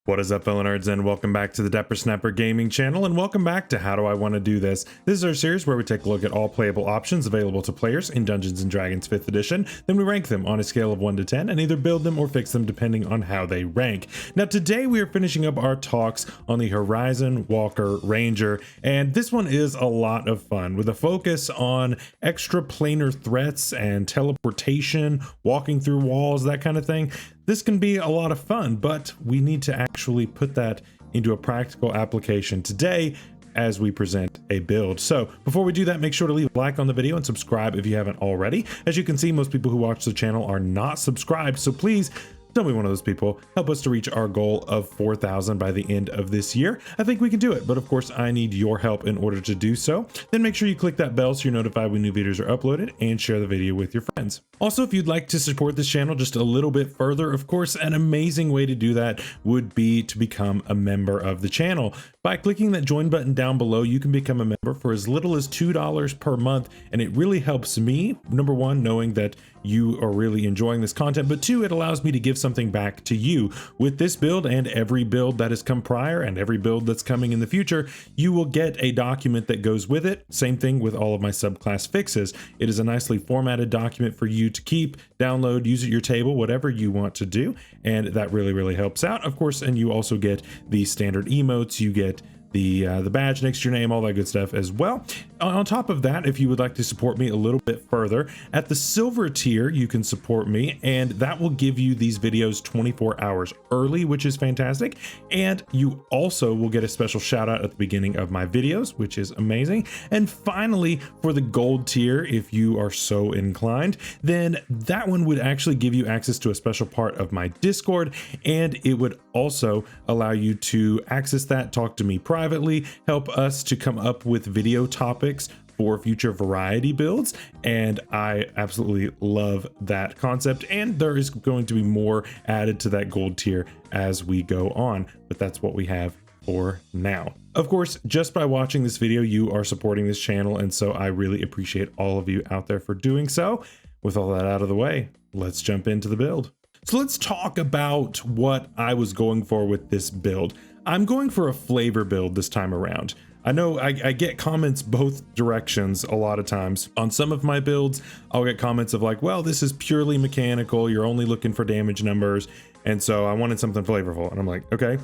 What is up, fellow nerds, and welcome back to the Depper Snapper Gaming channel, and welcome back to How Do I Want to Do This? This is our series where we take a look at all playable options available to players in Dungeons & Dragons 5th edition, then we rank them on a scale of 1 to 10 and either build them or fix them depending on how they rank. Now today we are finishing up our talks on the Horizon Walker Ranger, and this one is a lot of fun with a focus on extraplanar threats and teleportation, walking through walls, that kind of thing. This can be a lot of fun, but we need to actually put that into a practical application today as we present a build. So before we do that, make sure to leave a like on the video and subscribe if you haven't already. As you can see, most people who watch the channel are not subscribed, so please don't be one of those people. Help us to reach our goal of 4,000 by the end of this year. I think we can do it, but of course I need your help in order to do so. Then make sure you click that bell so you're notified when new videos are uploaded, and share the video with your friends. Also, if you'd like to support this channel just a little bit further, of course, an amazing way to do that would be to become a member of the channel. By clicking that join button down below, you can become a member for as little as $2 per month, and it really helps me, number one, knowing that you are really enjoying this content, but two, it allows me to give something back to you. With this build and every build that has come prior and every build that's coming in the future, you will get a document that goes with it. Same thing with all of my subclass fixes. It is a nicely formatted document for you to keep, download, use at your table, whatever you want to do, and that really helps out, of course. And you also get the standard emotes, you get the badge next to your name, all that good stuff as well. On top of that, if you would like to support me a little bit further, at the silver tier you can support me, and that will give you these videos 24 hours early, which is fantastic. And you also will get a special shout out at the beginning of my videos, which is amazing. And finally, for the gold tier, if you are so inclined, then that one would actually give you access to a special part of my Discord, and it would also allow you to access that, talk to me privately, help us to come up with video topics for future variety builds, and I absolutely love that concept. And there is going to be more added to that gold tier as we go on, but that's what we have for now. Of course, just by watching this video, you are supporting this channel, and so I really appreciate all of you out there for doing so. With all that out of the way, let's jump into the build. So let's talk about what I was going for with this build. I'm going for a flavor build this time around. I know I get comments both directions a lot of times. On some of my builds, I'll get comments of like, well, this is purely mechanical, you're only looking for damage numbers, and so I wanted something flavorful. And I'm like, okay.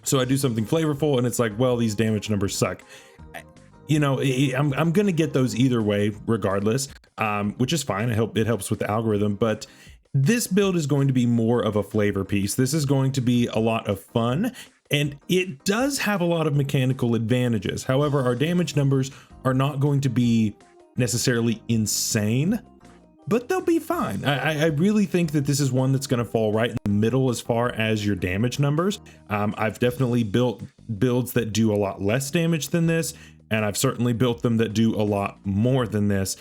So I do something flavorful, and it's like, well, these damage numbers suck. You know, I'm gonna get those either way regardless, which is fine. It helps with the algorithm, but this build is going to be more of a flavor piece. This is going to be a lot of fun, and it does have a lot of mechanical advantages. However, our damage numbers are not going to be necessarily insane, but they'll be fine. I really think that this is one that's going to fall right in the middle as far as your damage numbers. I've definitely built builds that do a lot less damage than this, and I've certainly built them that do a lot more than this.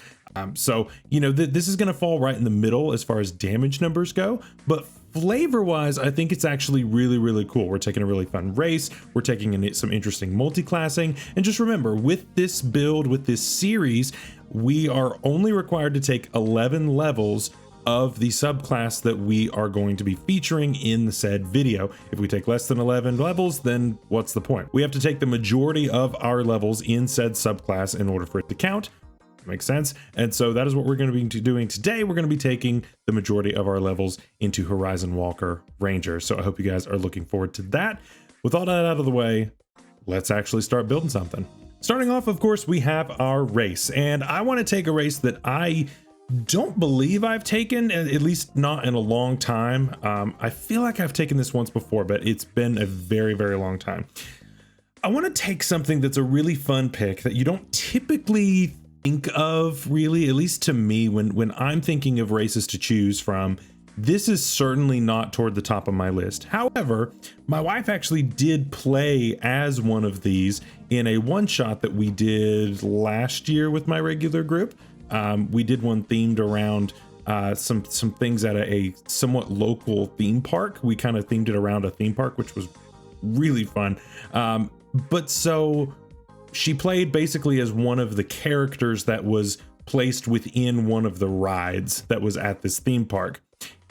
So, you know, this is going to fall right in the middle as far as damage numbers go, but flavor wise, I think it's actually really cool. We're taking a really fun race. We're taking in some interesting multi-classing. And just remember, with this build, with this series, we are only required to take 11 levels of the subclass that we are going to be featuring in the said video. If we take less than 11 levels, then what's the point? We have to take the majority of our levels in said subclass in order for it to count. Makes sense. And so that is what we're going to be doing today. We're going to be taking the majority of our levels into Horizon Walker Ranger. So I hope you guys are looking forward to that. With all that out of the way, let's actually start building something. Starting off, of course, we have our race, and I want to take a race that I don't believe I've taken, at least not in a long time. I feel like I've taken this once before, but it's been a very long time. I want to take something that's a really fun pick that you don't typically think of, really, at least to me, when I'm thinking of races to choose from. This is certainly not toward the top of my list. However, my wife actually did play as one of these in a one-shot that we did last year with my regular group. We did one themed around some things at a somewhat local theme park. We kind of themed it around a theme park, which was really fun. But so she played basically as one of the characters that was placed within one of the rides that was at this theme park.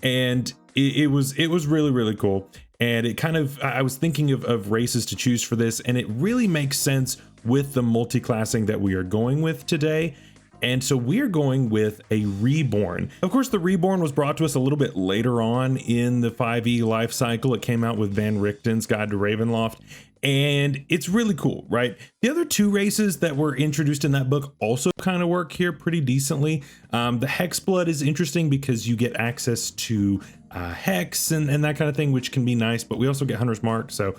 And it was really cool. And it kind of, I was thinking of races to choose for this, and it really makes sense with the multi-classing that we are going with today. And so we're going with a Reborn. Of course, the Reborn was brought to us a little bit later on in the 5e life cycle. It came out with Van Richten's Guide to Ravenloft, and it's really cool, right? The other two races that were introduced in that book also kind of work here pretty decently. The Hexblood is interesting because you get access to Hex and that kind of thing, which can be nice, but we also get Hunter's Mark, so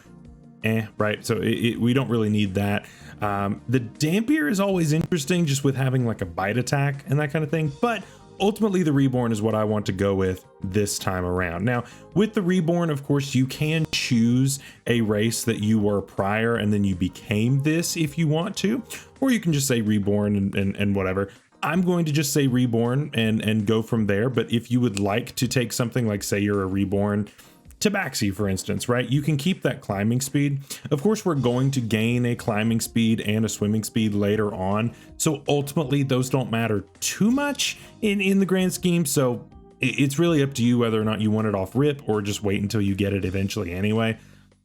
right? So we don't really need that. The Dampier is always interesting just with having like a bite attack and that kind of thing, but ultimately the Reborn is what I want to go with this time around. Now, with the Reborn, of course, you can choose a race that you were prior and then you became this if you want to, or you can just say Reborn and whatever. I'm going to just say Reborn and go from there. But if you would like to take something like, say you're a Reborn Tabaxi, for instance, right? You can keep that climbing speed. Of course, we're going to gain a climbing speed and a swimming speed later on. So ultimately, those don't matter too much in the grand scheme. So it's really up to you whether or not you want it off rip or just wait until you get it eventually anyway.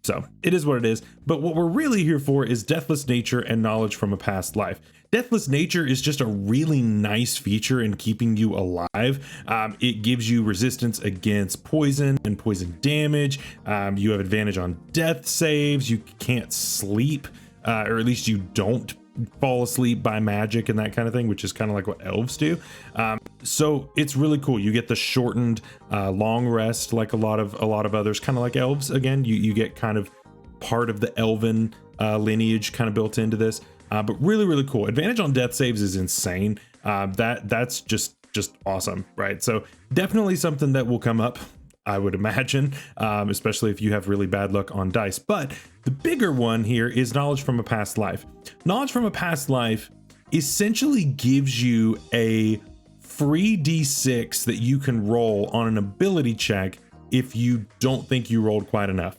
So it is what it is. But what we're really here for is Deathless Nature and Knowledge from a Past Life. Deathless Nature is just a really nice feature in keeping you alive. It gives you resistance against poison and poison damage. You have advantage on death saves. You can't sleep, or at least you don't fall asleep by magic and that kind of thing, which is kind of like what elves do. So it's really cool. You get the shortened long rest, like a lot of others, kind of like elves. Again, you get kind of part of the elven lineage kind of built into this. But really, really cool. Advantage on death saves is insane. That's just awesome, right? So definitely something that will come up, I would imagine, especially if you have really bad luck on dice. But the bigger one here is Knowledge from a Past Life. Knowledge from a Past Life essentially gives you a free D6 that you can roll on an ability check if you don't think you rolled quite enough.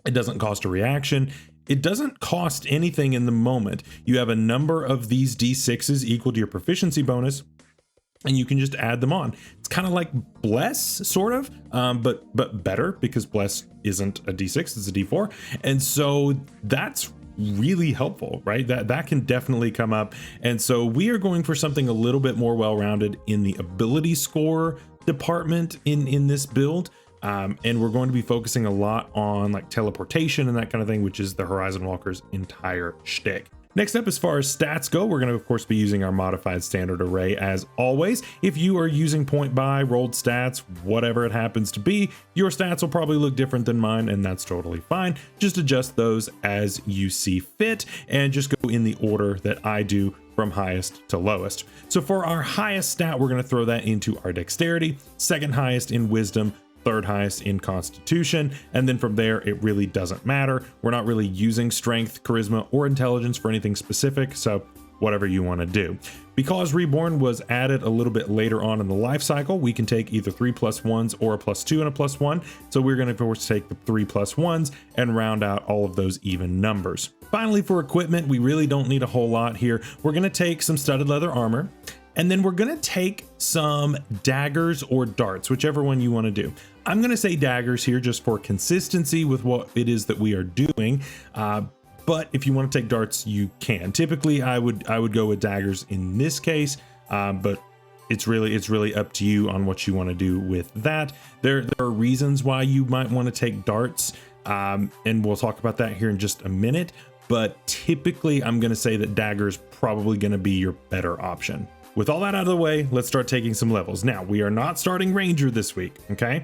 It doesn't cost a reaction. It doesn't cost anything in the moment. You have a number of these D6s equal to your proficiency bonus, and you can just add them on. It's kind of like Bless, sort of, but better, because Bless isn't a D6, it's a D4. And so that's really helpful, right? That can definitely come up. And so we are going for something a little bit more well-rounded in the ability score department in this build. And we're going to be focusing a lot on like teleportation and that kind of thing, which is the Horizon Walker's entire shtick. Next up, as far as stats go, we're going to, of course, be using our modified standard array as always. If you are using point buy, rolled stats, whatever it happens to be, your stats will probably look different than mine, and that's totally fine. Just adjust those as you see fit and just go in the order that I do from highest to lowest. So for our highest stat, we're going to throw that into our dexterity, second highest in wisdom, third highest in constitution, and then from there it really doesn't matter. We're not really using strength, charisma, or intelligence for anything specific, so whatever you want to do. Because Reborn was added a little bit later on in the life cycle, we can take either 3+1s or a +2 and a +1. So we're going to, of course, take the 3+1s and round out all of those even numbers. Finally, for equipment, we really don't need a whole lot here. We're going to take some studded leather armor, and then we're going to take some daggers or darts, whichever one you want to do. I'm going to say daggers here just for consistency with what it is that we are doing. But if you want to take darts, you can. Typically, I would go with daggers in this case, but it's really up to you on what you want to do with that. There are reasons why you might want to take darts, and we'll talk about that here in just a minute. But typically, I'm going to say that daggers probably going to be your better option. With all that out of the way, let's start taking some levels. Now, we are not starting Ranger this week, okay?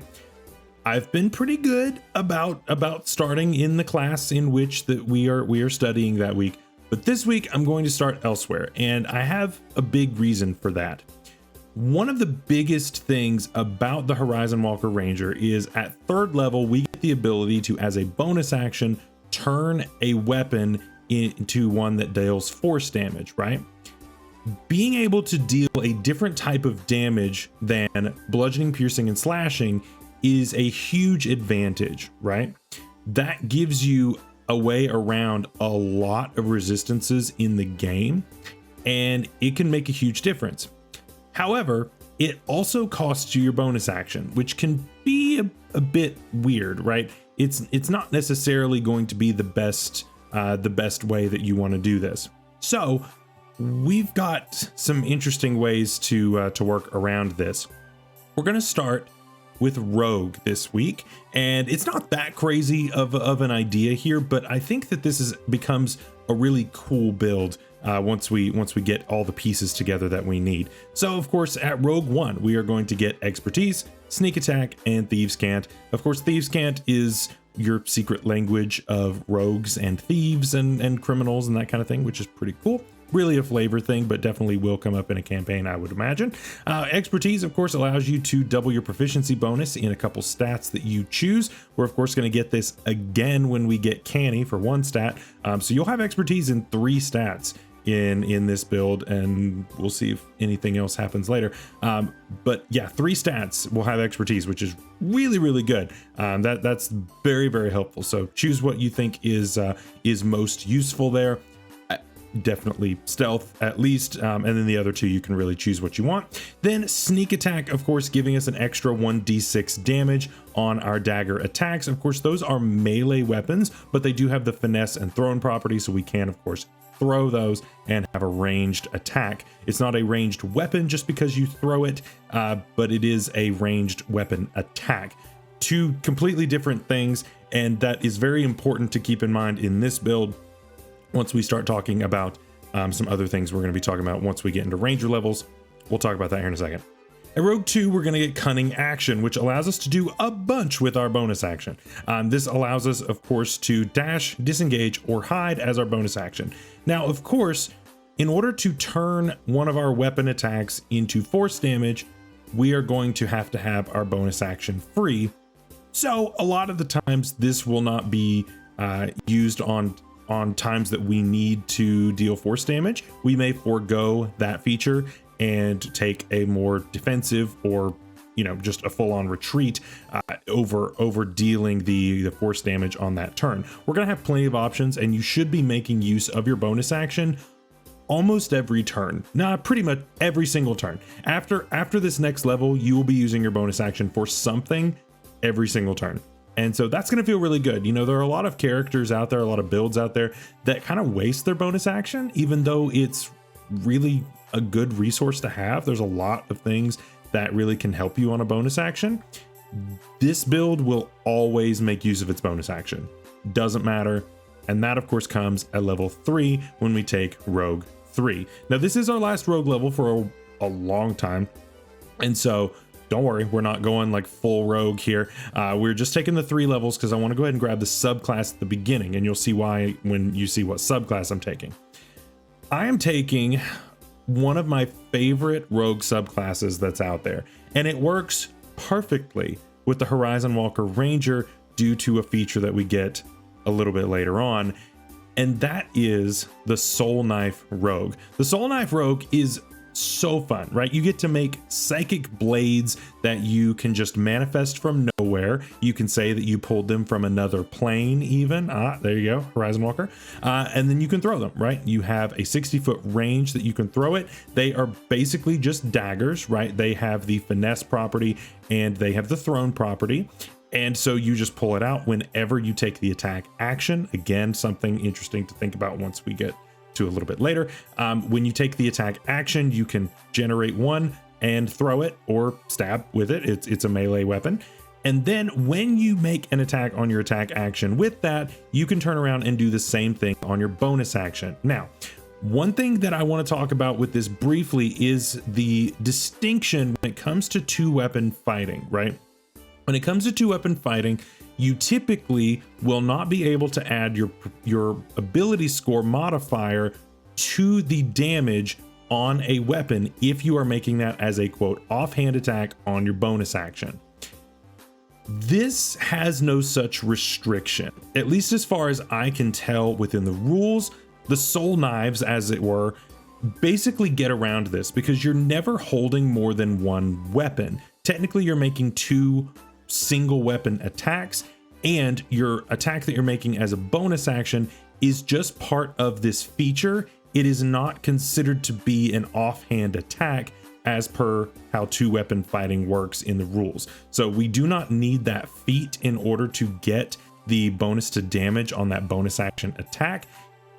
I've been pretty good about starting in the class in which that we are studying that week, but this week I'm going to start elsewhere, and I have a big reason for that. One of the biggest things about the Horizon Walker Ranger is at third level, we get the ability to, as a bonus action, turn a weapon into one that deals force damage, right? Being able to deal a different type of damage than bludgeoning, piercing, and slashing is a huge advantage, right? That gives you a way around a lot of resistances in the game, and it can make a huge difference. However, it also costs you your bonus action, which can be a bit weird, right? it's not necessarily going to be the best way that you want to do this. So we've got some interesting ways to work around this. We're going to start with Rogue this week, and it's not that crazy of an idea here, but I think that this becomes a really cool build once we get all the pieces together that we need. So of course at Rogue 1 we are going to get Expertise, Sneak Attack, and Thieves' Cant. Of course Thieves' Cant is your secret language of rogues and thieves and criminals and that kind of thing, which is pretty cool. Really a flavor thing, but definitely will come up in a campaign, I would imagine. Expertise, of course, allows you to double your proficiency bonus in a couple stats that you choose. We're, of course, going to get this again when we get Canny for 1 stat. So you'll have Expertise in 3 stats in this build, and we'll see if anything else happens later. But yeah, 3 stats will have Expertise, which is really, really good. That's very, very helpful. So choose what you think is most useful there. Definitely stealth at least, and then the other 2 you can really choose what you want. Then Sneak Attack, of course, giving us an extra 1d6 damage on our dagger attacks. Of course, those are melee weapons, but they do have the finesse and thrown property, so we can of course throw those and have a ranged attack. It's not a ranged weapon just because you throw it, but it is a ranged weapon attack. 2 completely different things, and that is very important to keep in mind in this build. Once we start talking about some other things we're going to be talking about once we get into ranger levels, we'll talk about that here in a second. At Rogue 2, we're going to get Cunning Action, which allows us to do a bunch with our bonus action. This allows us, of course, to dash, disengage, or hide as our bonus action. Now, of course, in order to turn one of our weapon attacks into force damage, we are going to have our bonus action free. So a lot of the times this will not be used on times that we need to deal force damage. We may forego that feature and take a more defensive or just a full-on retreat over dealing the force damage on that turn. We're gonna have plenty of options, and you should be making use of your bonus action almost every turn. Pretty much every single turn. After this next level, you will be using your bonus action for something every single turn. And so that's going to feel really good. There are a lot of characters out there, a lot of builds out there that kind of waste their bonus action, even though it's really a good resource to have. There's a lot of things that really can help you on a bonus action. This build will always make use of its bonus action. Doesn't matter. And that, of course, comes at level 3 when we take Rogue 3. Now, this is our last Rogue level for a long time. And so don't worry, we're not going like full rogue here. We're just taking the 3 levels because I want to go ahead and grab the subclass at the beginning, and you'll see why when you see what subclass I'm taking. I am taking one of my favorite rogue subclasses that's out there, and it works perfectly with the Horizon Walker Ranger due to a feature that we get a little bit later on, and that is the Soul Knife Rogue. The Soul Knife Rogue is so fun, right? You get to make psychic blades that you can just manifest from nowhere. You can say that you pulled them from another plane even. There you go, Horizon Walker. And then you can throw them, right? You have a 60-foot range that you can throw it. They are basically just daggers, right? They have the finesse property and they have the thrown property. And so you just pull it out whenever you take the attack action. Again, something interesting to think about once we get to a little bit later. When you take the attack action, you can generate one and throw it or stab with it. It's a melee weapon. And then when you make an attack on your attack action with that, you can turn around and do the same thing on your bonus action. Now, one thing that I want to talk about with this briefly is the distinction when it comes to 2-weapon fighting, right? When it comes to 2-weapon fighting, you typically will not be able to add your ability score modifier to the damage on a weapon if you are making that as a quote offhand attack on your bonus action. This has no such restriction, at least as far as I can tell within the rules. The soul knives, as it were, basically get around this because you're never holding more than one weapon. Technically, you're making 2 single weapon attacks, and your attack that you're making as a bonus action is just part of this feature. It is not considered to be an offhand attack as per how two weapon fighting works in the rules. So we do not need that feat in order to get the bonus to damage on that bonus action attack.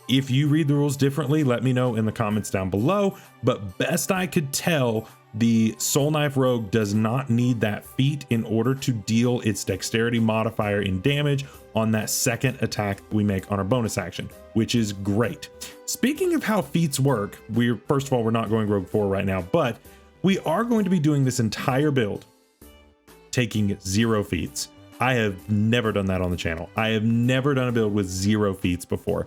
If you read the rules differently, let me know in the comments down below, but best I could tell, the Soul Knife Rogue does not need that feat in order to deal its dexterity modifier in damage on that second attack we make on our bonus action, which is great. Speaking of how feats work, first of all, we're not going Rogue 4 right now, but we are going to be doing this entire build taking 0 feats. I have never done that on the channel. I have never done a build with 0 feats before.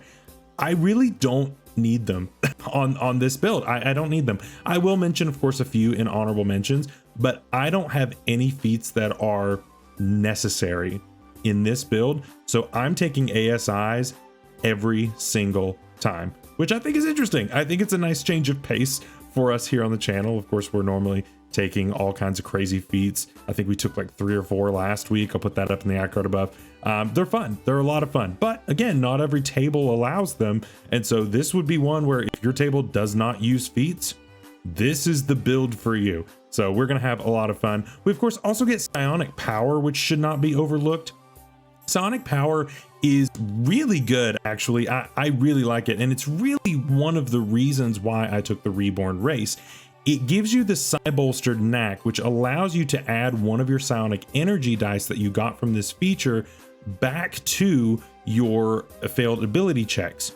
I really don't need them on this build. I don't need them. I will mention, of course, a few in honorable mentions, but I don't have any feats that are necessary in this build. So I'm taking ASIs every single time, which I think is interesting. I think it's a nice change of pace for us here on the channel. Of course, we're normally taking all kinds of crazy feats. I think we took like 3 or 4 last week. I'll put that up in the ad card above. They're fun. They're a lot of fun, but again, not every table allows them. And so this would be one where if your table does not use feats, this is the build for you. So we're going to have a lot of fun. We of course also get Psionic Power, which should not be overlooked. Psionic Power is really good, actually. I really like it. And it's really one of the reasons why I took the Reborn race. It gives you the Psi-bolstered knack, which allows you to add one of your psionic energy dice that you got from this feature back to your failed ability checks.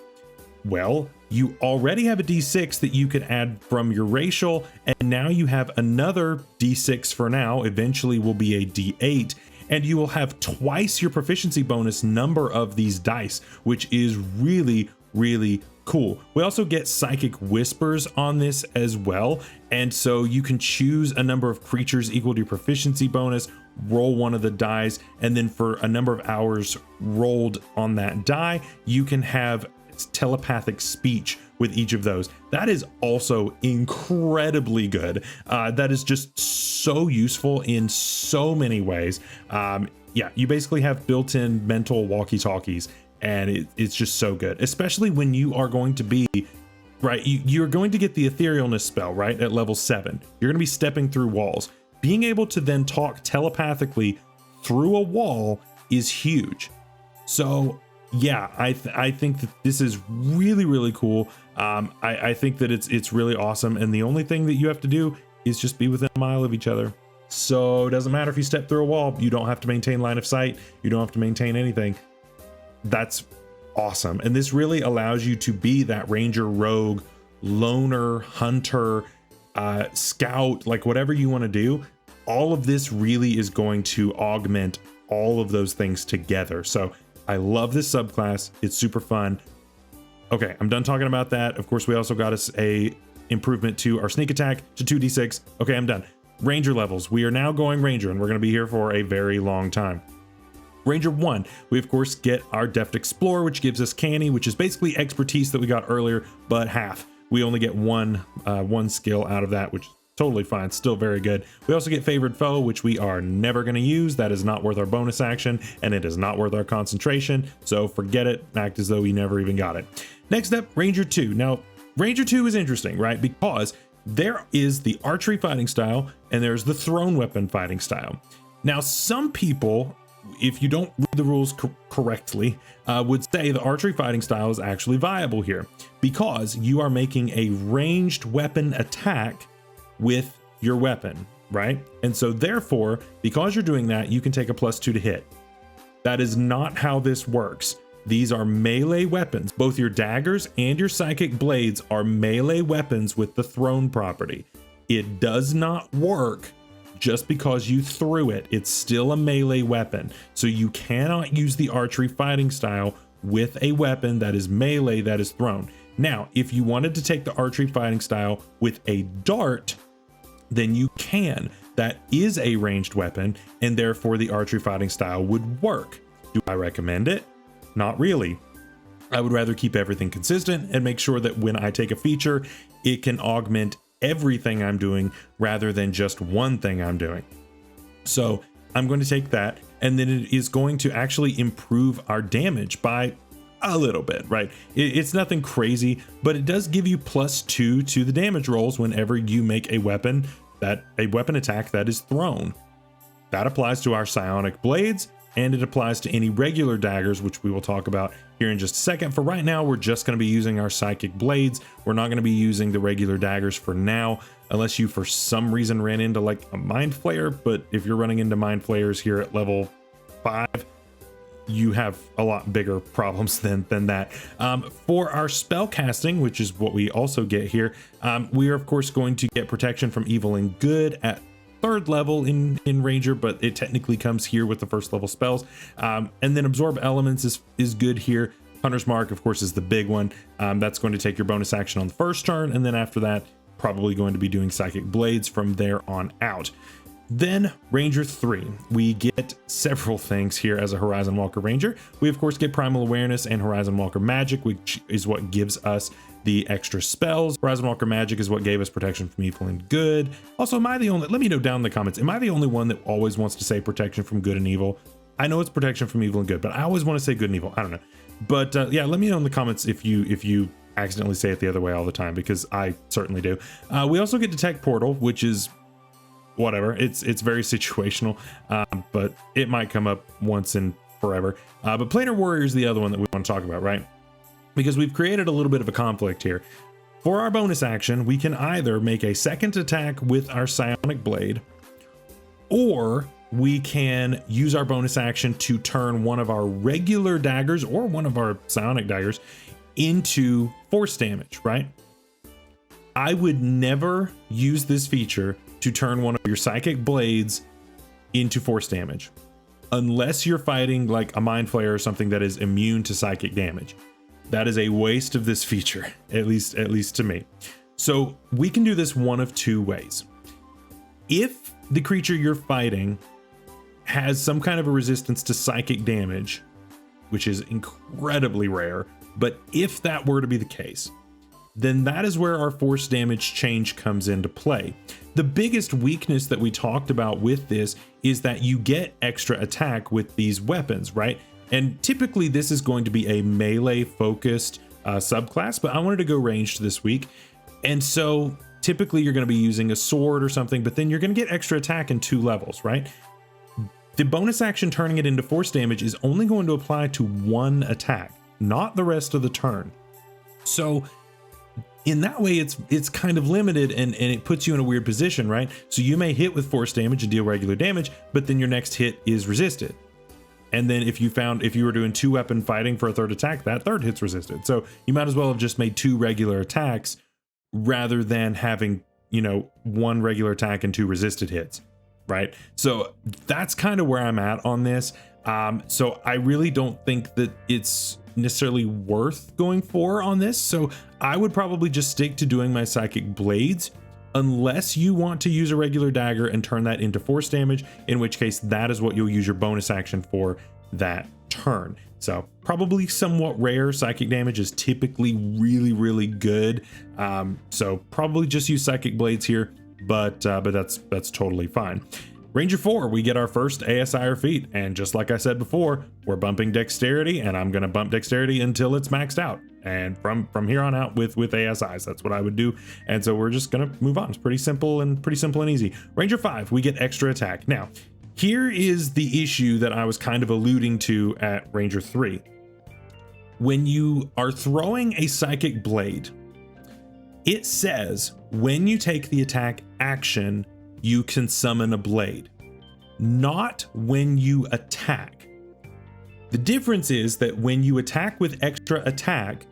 Well, you already have a D6 that you could add from your racial, and now you have another D6 for now. Eventually will be a D8, and you will have twice your proficiency bonus number of these dice, which is really, really cool. We also get Psychic Whispers on this as well, and so you can choose a number of creatures equal to your proficiency bonus, roll one of the dice, and then for a number of hours rolled on that die, you can have telepathic speech with each of those. That is also incredibly good. That is just so useful in so many ways. Yeah, you basically have built-in mental walkie-talkies, and it's just so good, especially when you are going to be, right, you're going to get the etherealness spell, right, at level 7. You're going to be stepping through walls. Being able to then talk telepathically through a wall is huge. So yeah, I think that this is really, really cool. I think that it's really awesome, and the only thing that you have to do is just be within a mile of each other. So it doesn't matter if you step through a wall. You don't have to maintain line of sight. You don't have to maintain anything. That's awesome. And this really allows you to be that ranger, rogue, loner, hunter, scout, like whatever you want to do. All of this really is going to augment all of those things together. So I love this subclass. It's super fun. Okay, I'm done talking about that. Of course, we also got us a improvement to our sneak attack to 2d6. Okay, I'm done. Ranger levels. We are now going ranger, and we're going to be here for a very long time. Ranger 1, we of course get our Deft Explorer, which gives us Canny, which is basically expertise that we got earlier, but half. We only get one skill out of that, which is totally fine, still very good. We also get Favored Foe, which we are never going to use. That is not worth our bonus action, and it is not worth our concentration, so forget it. Act as though we never even got it. Next up, Ranger 2. Now, Ranger 2 is interesting, right? Because there is the archery fighting style, and there's the thrown weapon fighting style. Now, some people, if you don't read the rules correctly, would say the archery fighting style is actually viable here because you are making a ranged weapon attack with your weapon, right? And so therefore, because you're doing that, you can take a +2 to hit. That is not how this works. These are melee weapons. Both your daggers and your psychic blades are melee weapons with the thrown property. It does not work just because you threw it. It's still a melee weapon. So you cannot use the archery fighting style with a weapon that is melee that is thrown. Now, if you wanted to take the archery fighting style with a dart, then you can. That is a ranged weapon, and therefore the archery fighting style would work. Do I recommend it? Not really. I would rather keep everything consistent and make sure that when I take a feature, it can augment everything I'm doing rather than just one thing I'm doing. So I'm going to take that, and then it is going to actually improve our damage by a little bit, right? It's nothing crazy, but it does give you +2 to the damage rolls whenever you make a weapon attack that is thrown. That applies to our psionic blades, and it applies to any regular daggers, which we will talk about here in just a second. For right now, we're just going to be using our psychic blades. We're not going to be using the regular daggers for now, unless you for some reason ran into like a mind flayer. But if you're running into mind flayers here at level 5, you have a lot bigger problems than that. For our spell casting, which is what we also get here, we are of course going to get protection from evil and good at 3rd level in Ranger, but it technically comes here with the 1st level spells. And then absorb elements is good here. Hunter's Mark, of course, is the big one. That's going to take your bonus action on the 1st turn, and then after that, probably going to be doing Psychic Blades from there on out. Then Ranger 3, we get several things here as a Horizon Walker Ranger. We of course get Primal Awareness and Horizon Walker Magic, which is what gives us the extra spells. Horizon Walker Magic is what gave us protection from evil and good. Also, let me know down in the comments, am I the only one that always wants to say protection from good and evil? I know it's protection from evil and good, but I always want to say good and evil. I don't know. But yeah, let me know in the comments if you accidentally say it the other way all the time, because I certainly do. We also get Detect Portal, which is whatever. It's very situational, but it might come up once in forever. But Planar Warrior is the other one that we want to talk about, right? Because we've created a little bit of a conflict here. For our bonus action, we can either make a 2nd attack with our Psionic Blade, or we can use our bonus action to turn one of our regular daggers or one of our Psionic daggers into force damage, right? I would never use this feature to turn one of your Psychic Blades into force damage, unless you're fighting like a Mind Flayer or something that is immune to psychic damage. That is a waste of this feature, at least to me. So we can do this one of 2 ways. If the creature you're fighting has some kind of a resistance to psychic damage, which is incredibly rare, but if that were to be the case, then that is where our force damage change comes into play. The biggest weakness that we talked about with this is that you get extra attack with these weapons, right? And typically this is going to be a melee focused subclass, but I wanted to go ranged this week. And so typically you're going to be using a sword or something, but then you're going to get extra attack in 2 levels, right? The bonus action turning it into force damage is only going to apply to 1 attack, not the rest of the turn. So in that way, it's kind of limited, and it puts you in a weird position, right? So you may hit with force damage and deal regular damage, but then your next hit is resisted. And then if you were doing 2 weapon fighting for a 3rd attack, that 3rd hit's resisted. So you might as well have just made 2 regular attacks rather than having, 1 regular attack and 2 resisted hits, right? So that's kind of where I'm at on this. So I really don't think that it's necessarily worth going for on this. So I would probably just stick to doing my Psychic Blades, unless you want to use a regular dagger and turn that into force damage, in which case that is what you'll use your bonus action for that turn. So probably somewhat rare. Psychic damage is typically really good. So probably just use Psychic Blades here, but that's totally fine. Ranger 4, we get our first ASI feat, and just like I said before, we're bumping dexterity, and I'm gonna bump dexterity until it's maxed out. And from here on out with ASIs, that's what I would do. And so we're just gonna move on. It's pretty simple and easy. Ranger 5, we get extra attack. Now, here is the issue that I was kind of alluding to at Ranger 3. When you are throwing a Psychic Blade, it says when you take the attack action, you can summon a blade, not when you attack. The difference is that when you attack with extra attack,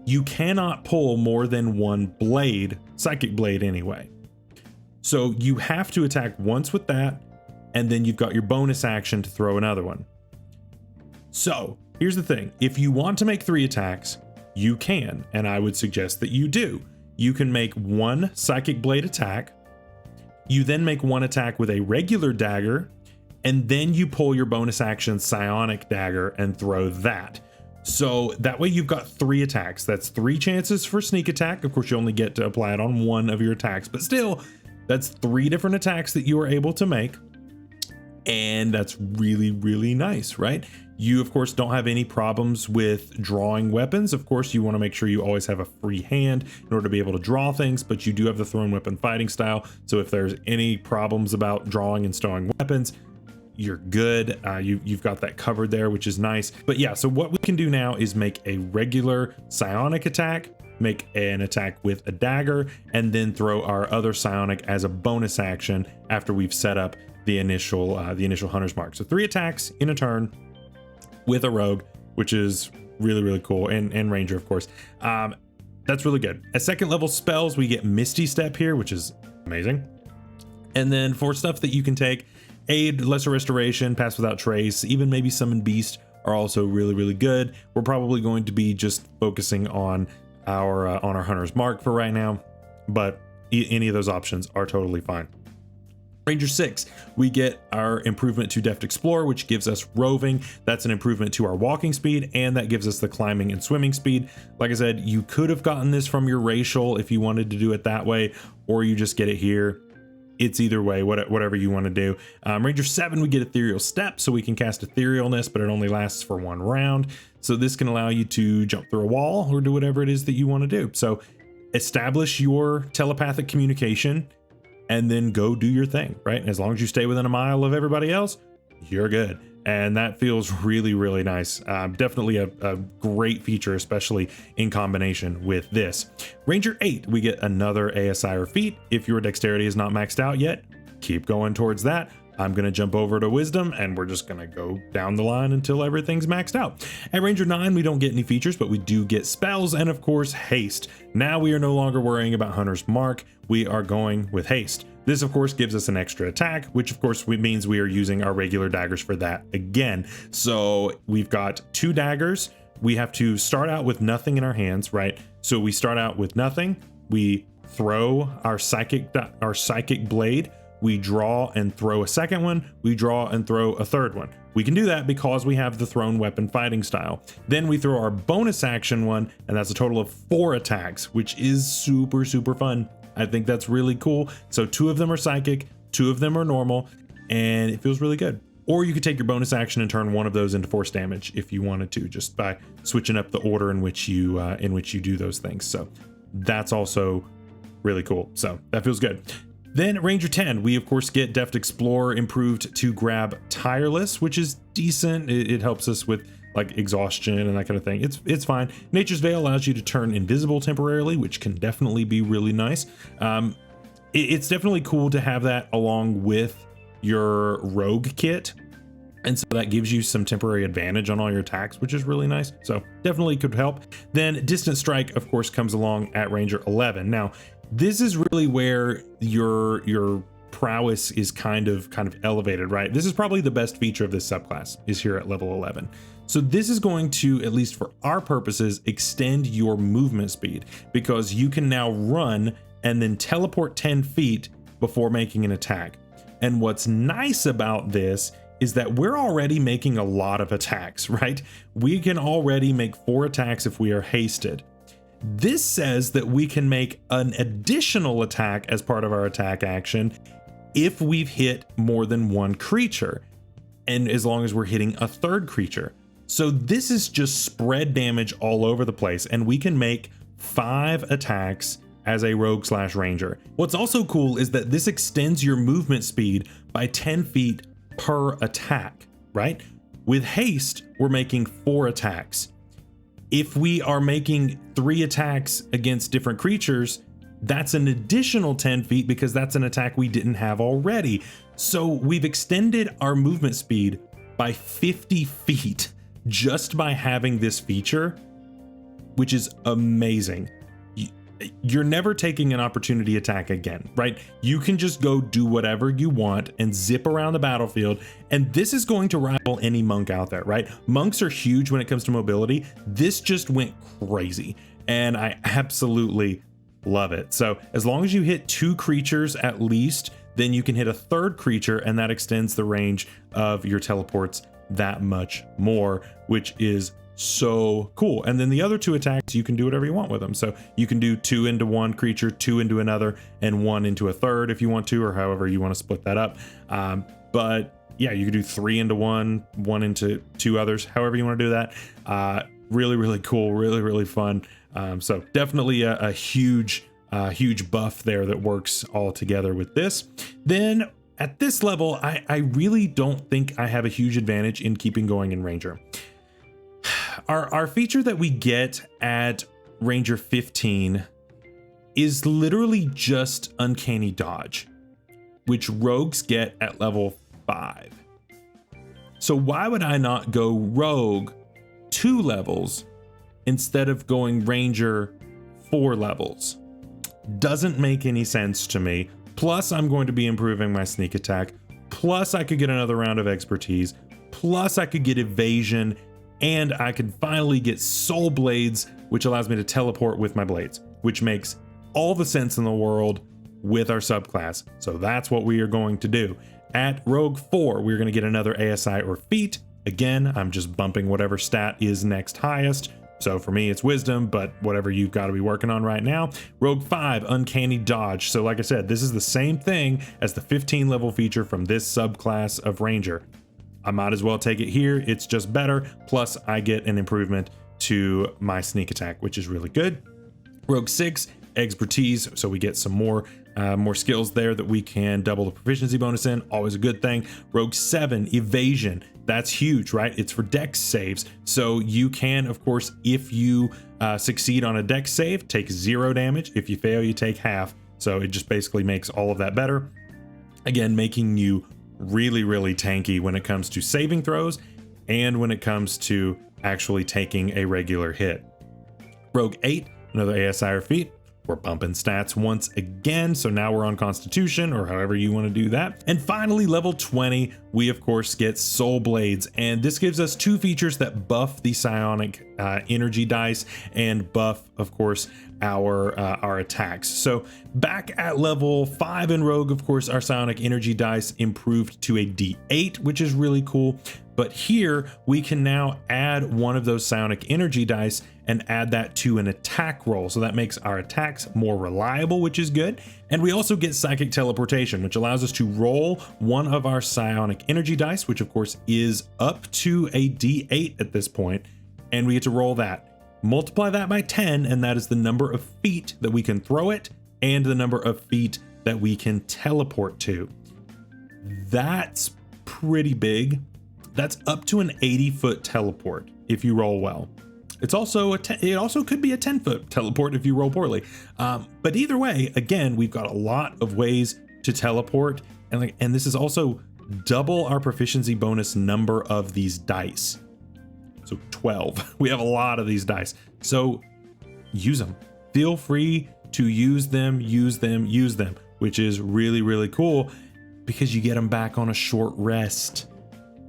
you cannot pull more than 1 blade, Psychic Blade anyway. So you have to attack once with that, and then you've got your bonus action to throw another one. So here's the thing. If you want to make 3 attacks, you can, and I would suggest that you do. You can make 1 Psychic Blade attack, you then make 1 attack with a regular dagger, and then you pull your bonus action Psionic Dagger and throw that. So that way you've got 3 attacks. That's 3 chances for sneak attack. Of course, you only get to apply it on 1 of your attacks, but still, that's 3 different attacks that you are able to make. And that's really nice, right? You, of course, don't have any problems with drawing weapons. Of course, you want to make sure you always have a free hand in order to be able to draw things, but you do have the thrown weapon fighting style. So if there's any problems about drawing and stowing weapons, you're good. You've got that covered there, which is nice. But yeah, so what we can do now is make a regular psionic attack, make an attack with a dagger, and then throw our other psionic as a bonus action after we've set up the initial hunter's mark. So 3 attacks in a turn with a rogue, which is really, really cool, and ranger, of course. That's really good. At 2nd level spells, we get Misty Step here, which is amazing. And then for stuff that you can take, Aid, Lesser Restoration, Pass Without Trace, even maybe Summon Beast are also really, really good. We're probably going to be just focusing on our hunter's mark for right now, but any of those options are totally fine. Ranger 6, we get our improvement to Deft Explorer, which gives us roving. That's an improvement to our walking speed, and that gives us the climbing and swimming speed. Like I said, you could have gotten this from your racial if you wanted to do it that way, or you just get it here. It's either way, whatever you want to do. Ranger 7, we get Ethereal Step, so we can cast Etherealness, but it only lasts for 1 round. So this can allow you to jump through a wall or do whatever it is that you want to do. So establish your telepathic communication and then go do your thing, right? And as long as you stay within a mile of everybody else, you're good. And that feels really, really nice. Definitely a great feature, especially in combination with this. Ranger 8, we get another ASI or feat. If your dexterity is not maxed out yet, keep going towards that. I'm going to jump over to wisdom, and we're just going to go down the line until everything's maxed out. At Ranger 9, we don't get any features, but we do get spells and, of course, haste. Now we are no longer worrying about Hunter's Mark. We are going with haste. This, of course, gives us an extra attack, which, of course, means we are using our regular daggers for that again. So we've got 2 daggers. We have to start out with nothing in our hands, right? So we start out with nothing. We throw our psychic blade. We draw and throw a second one. We draw and throw a third one. We can do that because we have the thrown weapon fighting style. Then we throw our bonus action one, and that's a total of 4 attacks, which is super, super fun. I think that's really cool. So 2 of them are psychic, 2 of them are normal, and it feels really good. Or you could take your bonus action and turn one of those into force damage if you wanted to, just by switching up the order in which you do those things. So that's also really cool. So that feels good. Then Ranger 10, we of course get Deft Explorer improved to grab Tireless, which is decent. It helps us with like exhaustion and that kind of thing. It's fine. Nature's Veil allows you to turn invisible temporarily, which can definitely be really nice. It's definitely cool to have that along with your rogue kit. And so that gives you some temporary advantage on all your attacks, which is really nice. So definitely could help. Then Distant Strike, of course, comes along at Ranger 11. Now, this is really where your prowess is kind of elevated, right? This is probably the best feature of this subclass is here at level 11. So this is going to, at least for our purposes, extend your movement speed because you can now run and then teleport 10 feet before making an attack. And what's nice about this is that we're already making a lot of attacks, right? We can already make 4 attacks if we are hasted. This says that we can make an additional attack as part of our attack action if we've hit more than 1 creature, and as long as we're hitting a 3rd creature. So this is just spread damage all over the place, and we can make 5 attacks as a rogue/ranger. What's also cool is that this extends your movement speed by 10 feet per attack, right? With haste, we're making 4 attacks. If we are making 3 attacks against different creatures, that's an additional 10 feet because that's an attack we didn't have already. So we've extended our movement speed by 50 feet just by having this feature, which is amazing. You're never taking an opportunity attack again, right? You can just go do whatever you want and zip around the battlefield. And this is going to rival any monk out there, right? Monks are huge when it comes to mobility. This just went crazy and I absolutely love it. So as long as you hit 2 creatures at least, then you can hit a 3rd creature and that extends the range of your teleports that much more, which is so cool. And then the other 2 attacks, you can do whatever you want with them. So you can do 2 into 1 creature, 2 into another, and 1 into a 3rd if you want to, or however you want to split that up. But yeah, you could do 3 into 1, 1 into 2 others, however you want to do that. Really, really cool, really, really fun. So definitely a huge buff there that works all together with this. Then at this level, I really don't think I have a huge advantage in keeping going in Ranger. Our feature that we get at Ranger 15 is literally just Uncanny Dodge, which rogues get at level 5. So why would I not go Rogue 2 levels instead of going Ranger 4 levels? Doesn't make any sense to me. Plus, I'm going to be improving my sneak attack. Plus, I could get another round of expertise. Plus, I could get evasion, and I could finally get soul blades, which allows me to teleport with my blades, which makes all the sense in the world with our subclass. So that's what we are going to do. At Rogue 4, we're going to get another ASI or feat. Again, I'm just bumping whatever stat is next highest. So for me, it's wisdom, but whatever you've got to be working on right now. Rogue 5, Uncanny Dodge. So like I said, this is the same thing as the 15 level feature from this subclass of Ranger. I might as well take it here. It's just better. Plus I get an improvement to my sneak attack, which is really good. Rogue 6, Expertise. So we get some more skills there that we can double the proficiency bonus in. Always a good thing. Rogue 7, Evasion. That's huge, right? It's for dex saves. So you can, of course, if you succeed on a dex save, take 0 damage. If you fail, you take half. So it just basically makes all of that better. Again, making you really, really tanky when it comes to saving throws and when it comes to actually taking a regular hit. Rogue 8, another ASI or feat. We're bumping stats once again, so now we're on Constitution, or however you want to do that. And finally, level 20, we of course get Soul Blades, and this gives us 2 features that buff the psionic energy dice and buff, of course, our attacks. So back at level 5 in Rogue, of course, our psionic energy dice improved to a D8, which is really cool. But here we can now add one of those psionic energy dice and add that to an attack roll. So that makes our attacks more reliable, which is good. And we also get psychic teleportation, which allows us to roll one of our psionic energy dice, which of course is up to a D8 at this point. And we get to roll that. Multiply that by 10, and that is the number of feet that we can throw it and the number of feet that we can teleport to. That's pretty big. That's up to an 80-foot teleport if you roll well. It's also it also could be a 10-foot teleport if you roll poorly. But either way, again, we've got a lot of ways to teleport, and this is also double our proficiency bonus number of these dice. So 12. We have a lot of these dice. So use them. Feel free to use them, which is really, really cool because you get them back on a short rest,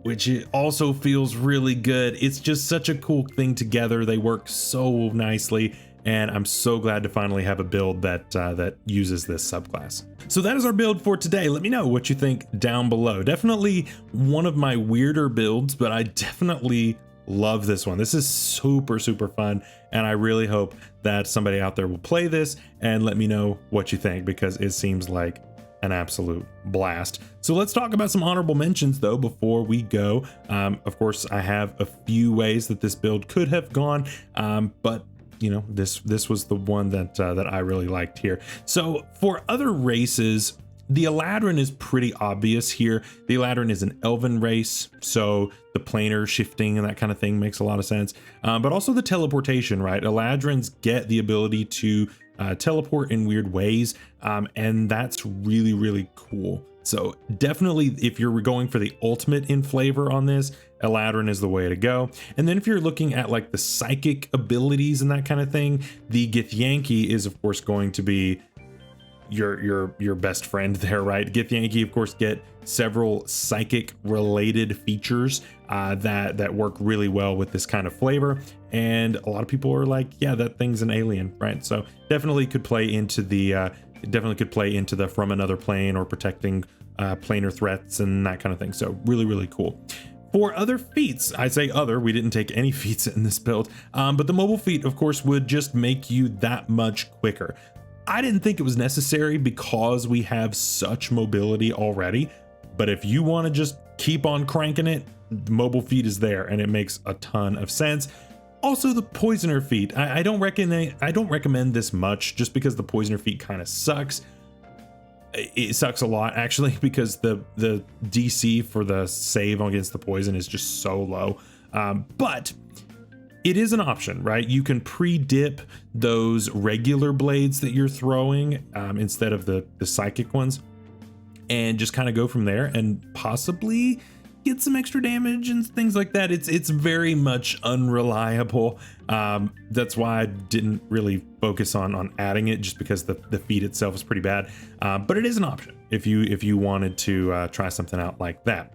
which it also feels really good. It's just such a cool thing together. They work so nicely, and I'm so glad to finally have a build that uses this subclass. So that is our build for today. Let me know what you think down below. Definitely one of my weirder builds, but I definitely love this one. This is super, super fun, and I really hope that somebody out there will play this and let me know what you think, because it seems like an absolute blast. So let's talk about some honorable mentions though before we go. Of course, I have a few ways that this build could have gone, but you know, this was the one that I really liked here. So for other races, the Eladrin is pretty obvious here. The Eladrin is an elven race, so the planar shifting and that kind of thing makes a lot of sense. But also the teleportation, right? Eladrins get the ability to teleport in weird ways, and that's really, really cool. So definitely, if you're going for the ultimate in flavor on this, Eladrin is the way to go. And then if you're looking at like the psychic abilities and that kind of thing, the Githyanki is of course going to be your best friend there, right? Githyanki of course get several psychic related features that work really well with this kind of flavor, and a lot of people are like, yeah, that thing's an alien, right? So definitely could play into the from another plane or protecting planar threats and that kind of thing. So really, really cool. For other feats, I say other, we didn't take any feats in this build, but the mobile feat of course would just make you that much quicker. I didn't think it was necessary because we have such mobility already, but if you want to just keep on cranking it, mobile feat is there, and it makes a ton of sense. Also, the poisoner feat, I don't recommend this much, just because the poisoner feat kind of sucks. It sucks a lot, actually, because the DC for the save against the poison is just so low. But it is an option, right? You can pre-dip those regular blades that you're throwing instead of the psychic ones, and just kind of go from there and possibly get some extra damage and things like that. It's very much unreliable. That's why I didn't really focus on adding it, just because the feat itself is pretty bad. But it is an option if you wanted to try something out like that.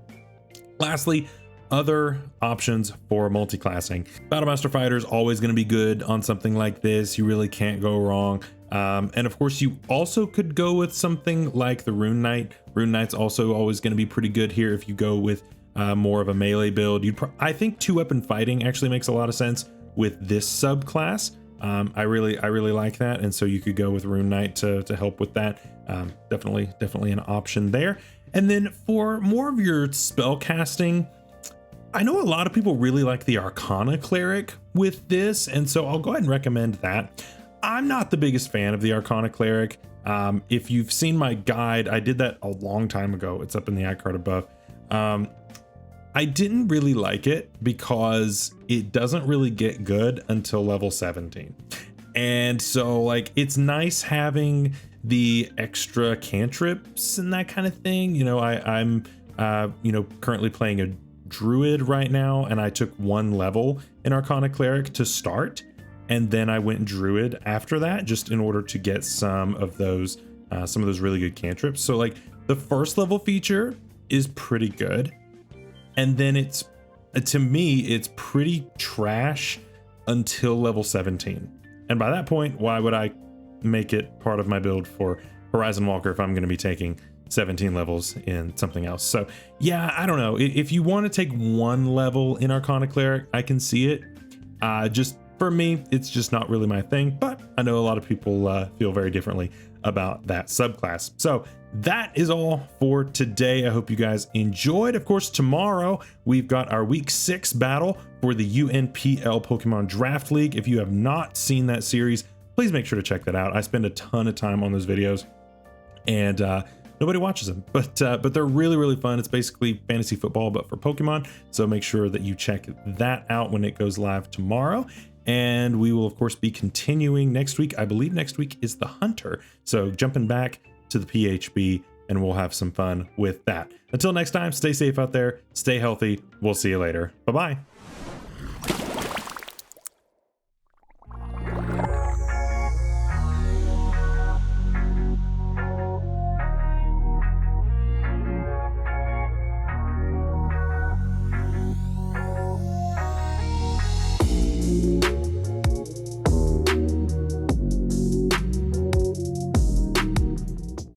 Lastly, other options for multi-classing. Battlemaster Fighter is always going to be good on something like this. You really can't go wrong. And of course, you also could go with something like the Rune Knight. Rune Knight's also always going to be pretty good here if you go with more of a melee build. I think 2-weapon fighting actually makes a lot of sense with this subclass. I really like that, and so you could go with Rune Knight to help with that. Definitely an option there. And then for more of your spell casting, I know a lot of people really like the Arcana Cleric with this, and so I'll go ahead and recommend that. I'm not the biggest fan of the Arcana Cleric. If you've seen my guide, I did that a long time ago. It's up in the iCard above. I didn't really like it because it doesn't really get good until level 17. And so like, it's nice having the extra cantrips and that kind of thing. You know, I'm currently playing a druid right now, and I took 1 level in Arcana Cleric to start, and then I went druid after that, just in order to get some of those really good cantrips. So like, the first level feature is pretty good, and then to me it's pretty trash until level 17. And by that point, why would I make it part of my build for Horizon Walker if I'm going to be taking 17 levels in something else? So yeah, I don't know. If you want to take 1 level in Arcana Cleric, I can see it. Just for me, it's just not really my thing, but I know a lot of people feel very differently about that subclass. So that is all for today. I hope you guys enjoyed. Of course, tomorrow we've got our week 6 battle for the UNPL Pokemon Draft League. If you have not seen that series, please make sure to check that out. I spend a ton of time on those videos, and nobody watches them, but they're really fun. It's basically fantasy football, but for Pokemon. So make sure that you check that out when it goes live tomorrow. And we will of course be continuing next week. I believe next week is the Hunter. So jumping back to the PHB, and we'll have some fun with that. Until next time, stay safe out there, stay healthy. We'll see you later. Bye-bye.